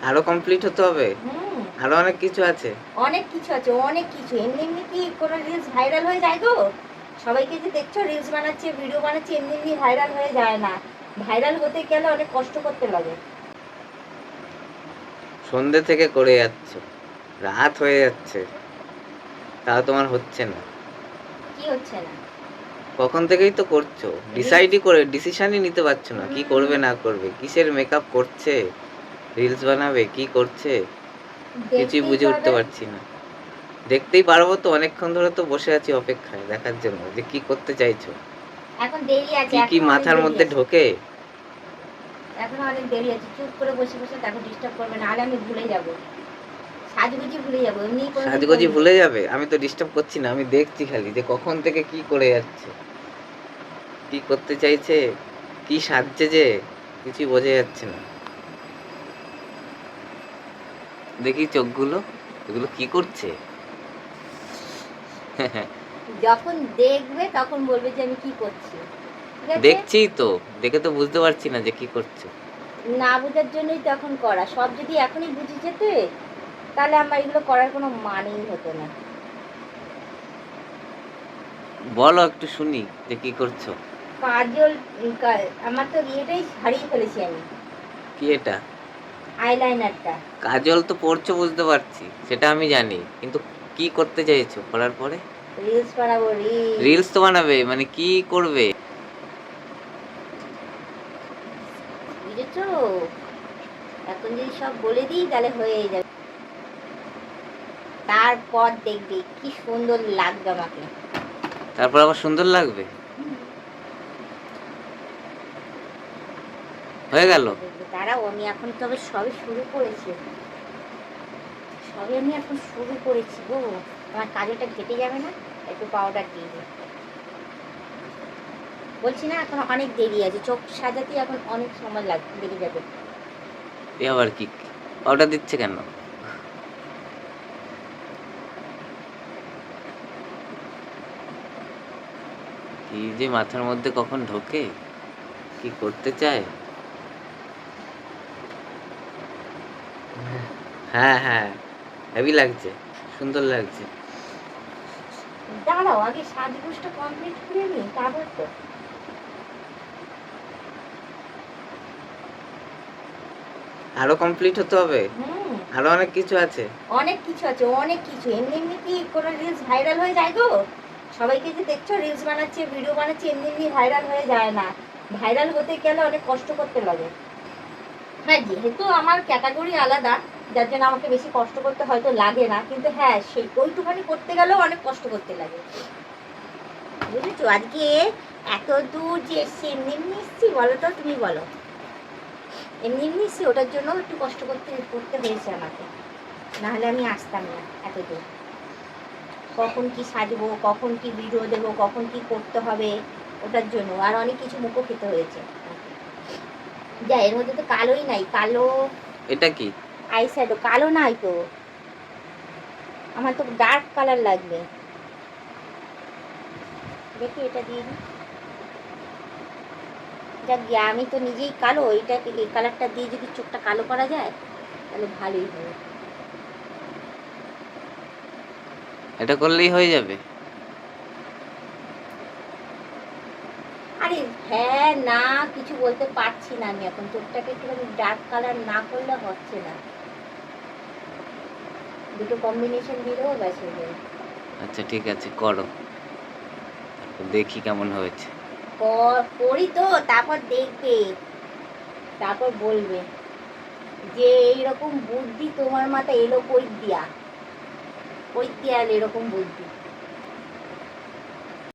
আরো কমপ্লিট হতে হবে। হুম, আরো অনেক কিছু আছে। অনেক কিছু আছে, অনেক কিছু। এমনি এমনি কি কোনো রিলস ভাইরাল হয়ে যায় গো? সবাইকে যে দেখছো রিলস বানাচ্ছে, ভিডিও বানাচ্ছে, এমনি এমনি ভাইরাল হয়ে যায় না। ভাইরাল হতে গেলে অনেক কষ্ট করতে লাগে। সন্ধ্যে থেকে করে যাচ্ছ, রাত হয়ে যাচ্ছে, তাও তোমার হচ্ছে না। কি হচ্ছে না? কখন থেকেই তো করছো, রিলস ডিসিশনই নিতে পারছো না, কি করবে না করবে, কিসের মেকআপ করছে, রিলস বানাবে, কি করছে, কিছুই দেখতেই বুঝে উঠতে পাবে। পারছি না। দেখতেই পারবো তো, অনেকক্ষণ ধরে তো বসে আছি অপেক্ষায় দেখার জন্য যে কি করতে চাইছো, এখন দেরি আছে, কি কি এখনো অনেক মাথার দেরি মধ্যে আছে। ঢোকে। এখনো অনেক দেরি আছে, চুপ করে বসে বসে তাকে ডিস্টার্ব করবে, নাহলে আমি ভুলে যাবো। সাজগুজি ভুলে যাবো, এমনি কোনোদিন সাজগোজি করিনি। ভুলে যাবে? আমি তো ডিস্টার্ব করছি না, আমি দেখছি খালি যে কখন থেকে কি করে যাচ্ছে, কি করতে চাইছে, কি সাজছে, যে কিছুই বোঝা যাচ্ছে না। দেখি চোখগুলো, এগুলো কি করছে? যখন দেখবে তখন বলবে যে আমি কি করছি। ঠিক আছে? দেখছি তো, দেখে তো বুঝতে পারছি না যে কি করছো। না বোঝার জন্যই তো এখন করা। সব যদি এখনই বুঝে যেতে, তাহলে আমার এগুলো করার কোনো মানেই হতো না। বলো একটু শুনি যে কি করছো। কাজল, আমার তো ইয়েটাই হারিয়ে ফেলেছি আমি, কি এটা? আইলাইনারটা। কাজল তো পড়ছো বুঝতে পারছি, সেটা আমি জানি, কিন্তু কি করতে চাইছো করার পরে? রিলস বানাবো, রিলস। রিলস তো বানাবে, মানে কি করবে? বুঝেছো? এখন যদি সব বলে দিই তাহলে হয়ে যাবে। তারপর দেখবে কি সুন্দর লাগবে আমাকে। তারপর আবার সুন্দর লাগবে? হয়ে গেল? দেখবে দেখবে, দাঁড়াও, আমি এখন তবে সবে শুরু করেছি। সবে আমি এখন শুরু করেছি গো। আমার কাজলটা ঘেটে যাবে না? একটু পাউডার দিয়ে দিই। বলছি না এখন অনেক দেরি আছে, চোখ সাজাতে এখন অনেক সময় লেগে যাবে। এ আবার কি, অর্ডার দিচ্ছে কেন? কি যে মাথার মধ্যে কখন ঢোকে, কি করতে চায়। হ্যাঁ হ্যাঁ, হেভি লাগছে, সুন্দর লাগছে। দাঁড়াও, আগে সাজগোজটা কমপ্লিট করে নিই, তারপর তো। আরো কমপ্লিট হতে হবে। হুম, আরো অনেক কিছু আছে। অনেক কিছু আছে, অনেক কিছু। এমনি এমনি কি কোনো রিলস ভাইরাল হয়ে যায় গো? সবাইকে যে দেখছো রিলস বানাচ্ছে, ভিডিও বানাচ্ছে, এমনি এমনি ভাইরাল হয়ে যায় না। ভাইরাল হতে গেলে অনেক কষ্ট করতে লাগে। হ্যাঁ, যেহেতু আমার ক্যাটাগরি আলাদা, যার জন্য আমাকে বেশি কষ্ট করতে হয়তো লাগে না, কিন্তু হ্যাঁ সেই ওইটুখানি করতে গেলেও অনেক কষ্ট করতে লাগে। বুঝেছো? আজকে এত দূর যে এসছি, এমনি এমনি এসছি বলো তো, তুমি বলো? এমনি এমনি এসছি, ওটার জন্য একটু কষ্ট করতে হয়েছে আমাকে, নাহলে আমি আসতাম না এত দূর। কখন কি সাজবো, কখন কি ভিডিও দেবো, কখন কি করতে হবে, ওটার জন্য আর অনেক কিছু মুখও খেতে হয়েছে। যা, এর মধ্যে তো কালোই নাই, কালো এটা কি? আই শ্যাডো কালো নাই তো, আমার তো ডার্ক কালার লাগবে। দেখি এটা দিয়ে দিই। যাক গিয়ে, আমি তো নিজেই কালো, এটা এই কালারটা দিয়ে যদি চোখটা কালো করা যায় তাহলে ভালোই হবে। এটা করলেই হয়ে যাবে? আরে হ্যাঁ না, কিছু বলতে পারছি না আমি এখন, চোখটাকে একটুখানি ডার্ক কালার না করলে হচ্ছে না। দুটো কম্বিনেশন দিয়ে দেবো, ব্যাস হয়ে যাবে। আচ্ছা ঠিক আছে, করো, দেখি কেমন হয়েছে। করি তো, তারপর দেখবে, তারপর বলবে যে এইরকম বুদ্ধি তোমার মাথায় এলো কই দিয়া, কই দিয়া এলো এরকম বুদ্ধি।